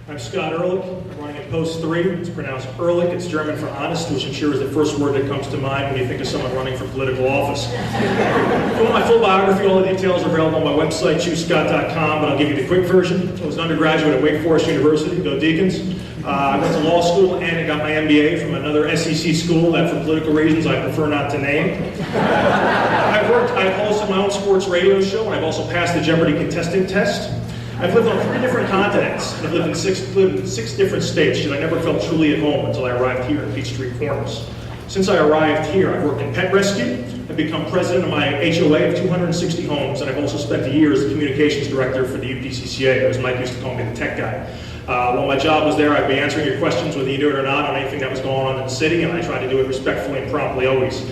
I'm Scott Ehrlich. I'm running in Post 3. It's pronounced Ehrlich. It's German for honest, which I'm sure is the first word that comes to mind when you think of someone running for political office. If you want my full biography, all the details are available on my website, choosescott.com, but I'll give you the quick version. I was an undergraduate at Wake Forest University, go Deacons. I went to law school and I got my MBA from another SEC school that, for political reasons, I prefer not to name. I've hosted my own sports radio show, and I've also passed the Jeopardy contesting test. I've lived on 3 different continents. I've lived in six different states, and I never felt truly at home until I arrived here in Peachtree Corners. Since I arrived here, I've worked in pet rescue. I've become president of my HOA of 260 homes, and I've also spent a year as the communications director for the UPCCA, as Mike used to call me, the tech guy. While my job was there, I'd be answering your questions, whether you knew it or not, on anything that was going on in the city, and I tried to do it respectfully and promptly always.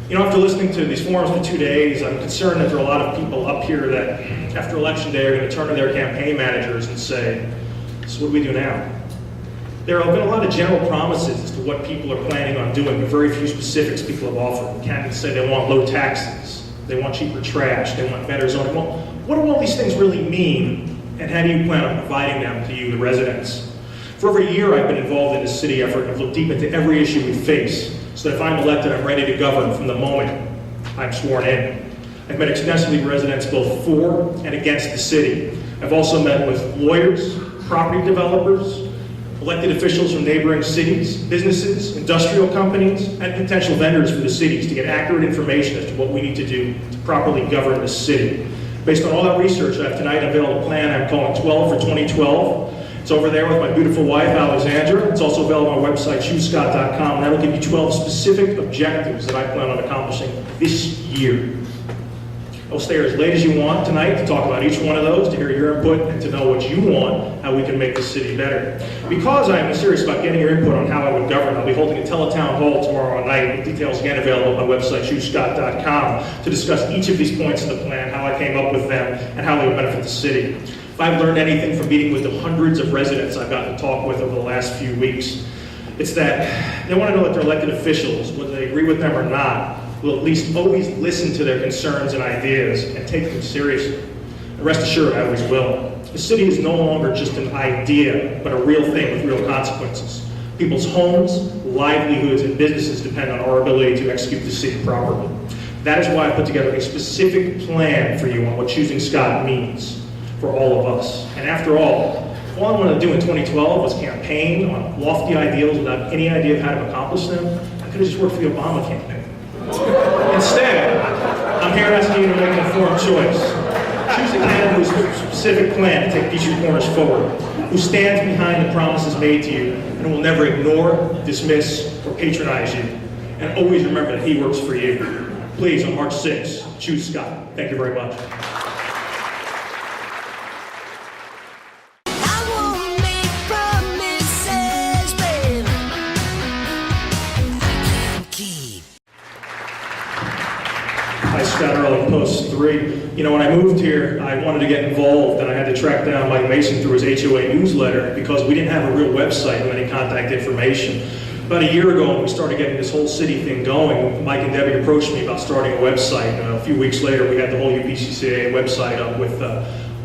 You know, after listening to these forums for 2 days, I'm concerned that there are a lot of people up here that, after Election Day, are going to turn to their campaign managers and say, so what do we do now? There have been a lot of general promises as to what people are planning on doing, but very few specifics people have offered. Candidates say they want low taxes, they want cheaper trash, they want better zoning. Well, what do all these things really mean, and how do you plan on providing them to you, the residents? For over a year, I've been involved in this city effort and I've looked deep into every issue we face, so that if I'm elected, I'm ready to govern from the moment I'm sworn in. I've met extensively with residents both for and against the city. I've also met with lawyers, property developers, elected officials from neighboring cities, businesses, industrial companies, and potential vendors for the cities to get accurate information as to what we need to do to properly govern the city. Based on all that research, I have tonight unveiled a plan I'm calling 12 for 2012. It's over there with my beautiful wife, Alexandra. It's also available on our website, choosescott.com, and that'll give you 12 specific objectives that I plan on accomplishing this year. I'll stay here as late as you want tonight to talk about each one of those, to hear your input, and to know what you want, how we can make the city better. Because I am serious about getting your input on how I would govern, I'll be holding a teletown hall tomorrow night, with details again available on my website, choosescott.com, to discuss each of these points in the plan, how I came up with them, and how they would benefit the city. If I've learned anything from meeting with the hundreds of residents I've gotten to talk with over the last few weeks, it's that they want to know that their elected officials, whether they agree with them or not, will at least always listen to their concerns and ideas and take them seriously. And rest assured, I always will. The city is no longer just an idea, but a real thing with real consequences. People's homes, livelihoods, and businesses depend on our ability to execute the city properly. That is why I put together a specific plan for you on what choosing Scott means for all of us. And after all I wanted to do in 2012 was campaign on lofty ideals without any idea of how to accomplish them. I could have just worked for the Obama campaign. Instead, I'm here asking you to make an informed choice. Choose a candidate who has a specific plan to take Peachtree Corners forward, who stands behind the promises made to you, and will never ignore, dismiss, or patronize you. And always remember that he works for you. Please, on March 6th, choose Scott. Thank you very much. Scott Ehrlich, Post 3. You know, when I moved here, I wanted to get involved, and I had to track down Mike Mason through his HOA newsletter because we didn't have a real website with any contact information. About a year ago, when we started getting this whole city thing going, Mike and Debbie approached me about starting a website. A few weeks later, we had the whole UPCCA website up with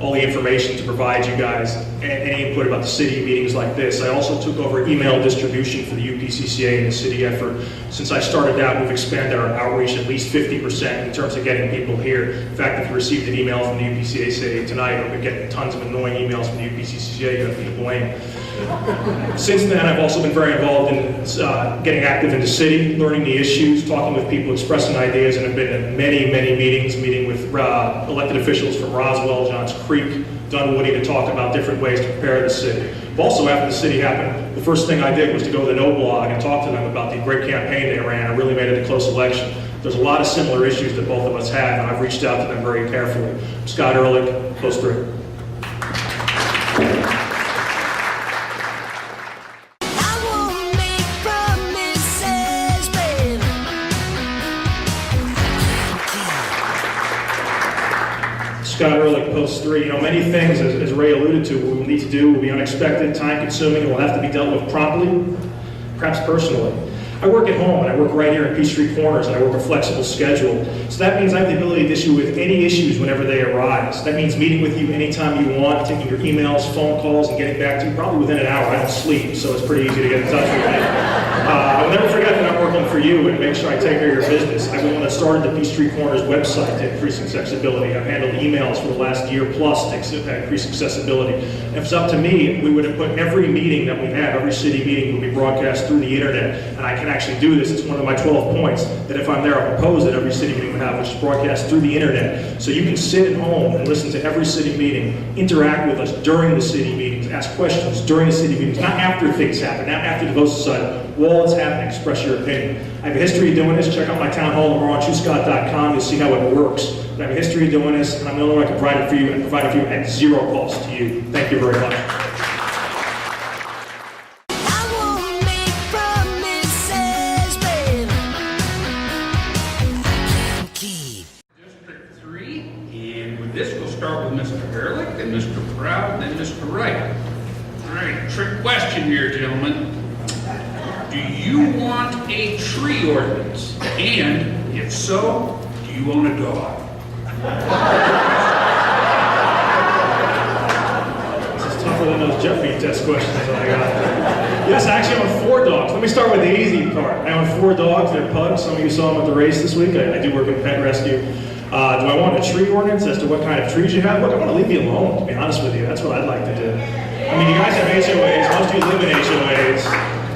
all the information to provide you guys any input about the city meetings like this. I also took over email distribution for the UPCCA and the city effort. Since I started out, we've expanded our outreach at least 50% in terms of getting people here. In fact, if you received an email from the UPCCA tonight, I've been getting tons of annoying emails from the UPCCA, you have to blame. Since then, I've also been very involved in getting active in the city, learning the issues, talking with people, expressing ideas, and have been at many, many meetings, meeting with elected officials from Roswell, Johns Creek, Dunwoody, to talk about different ways to prepare the city. But also, after the city happened, the first thing I did was to go to the No Blog and talk to them about the great campaign they ran. I really made it a close election. There's a lot of similar issues that both of us had, and I've reached out to them very carefully. I'm Scott Ehrlich, Post 3. Scott Ehrlich, Post 3. You know, many things, as Ray alluded to, what we'll need to do will be unexpected, time-consuming, and will have to be dealt with promptly, perhaps personally. I work at home, and I work right here in Peachtree Corners, and I work a flexible schedule. So that means I have the ability to issue with any issues whenever they arise. That means meeting with you anytime you want, taking your emails, phone calls, and getting back to you probably within an hour. I don't sleep, so it's pretty easy to get in touch with me. I'll never forget that I'm working for you and make sure I take care of your business. I'm the one that started the Peachtree Corners website to increase accessibility. I've handled emails for the last year plus to increase accessibility. If it's up to me, we would have put every meeting that we have, every city meeting will be broadcast through the internet, and I can actually do this. It's one of my 12 points that if I'm there, I'll propose that every city meeting we have, which is broadcast through the internet. So you can sit at home and listen to every city meeting, interact with us during the city meetings, ask questions during the city meetings, not after things happen, not after the votes decided. While it's happening, express your opinion. I have a history of doing this. Check out my town hall at MarlonChuscott.com. You'll see how it works. But I have a history of doing this, and I'm the only one I can provide it for you and provide it for you at zero cost to you. Thank you very much. District 3, and with this we'll start with Mr. Ehrlich, then Mr. Proud, then Mr. Wright. All right, trick question here, gentlemen. Do you want a tree ordinance? And if so, do you own a dog? This is tougher than those Jeopardy test questions that I got. Yes, actually I own 4 dogs. Let me start with the easy part. I own 4 dogs. They're pugs. Some of you saw them at the race this week. I do work in pet rescue. Do I want a tree ordinance as to what kind of trees you have? Look, I want to leave you alone, to be honest with you. That's what I'd like to do. I mean, you guys have HOAs. Most of you live in HOAs,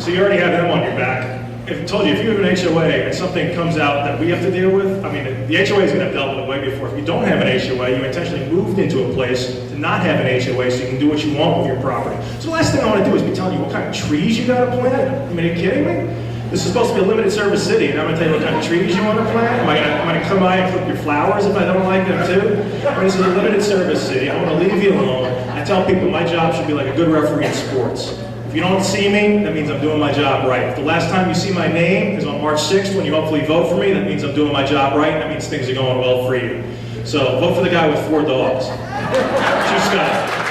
so you already have them on your back. If I told you, if you have an HOA and something comes out that we have to deal with, I mean, the HOA is going to have dealt with it way before. If you don't have an HOA, you intentionally moved into a place to not have an HOA so you can do what you want with your property. So the last thing I want to do is be telling you what kind of trees you got to plant. I mean, are you kidding me? This is supposed to be a limited service city, and I'm going to tell you what kind of trees you want to plant. Am I going to come by and clip your flowers if I don't like them too? I mean, this is a limited service city. I want to leave you alone. I tell people my job should be like a good referee in sports. If you don't see me, that means I'm doing my job right. If the last time you see my name is on March 6th when you hopefully vote for me, that means I'm doing my job right. That means things are going well for you. So vote for the guy with 4 dogs. Chuscott.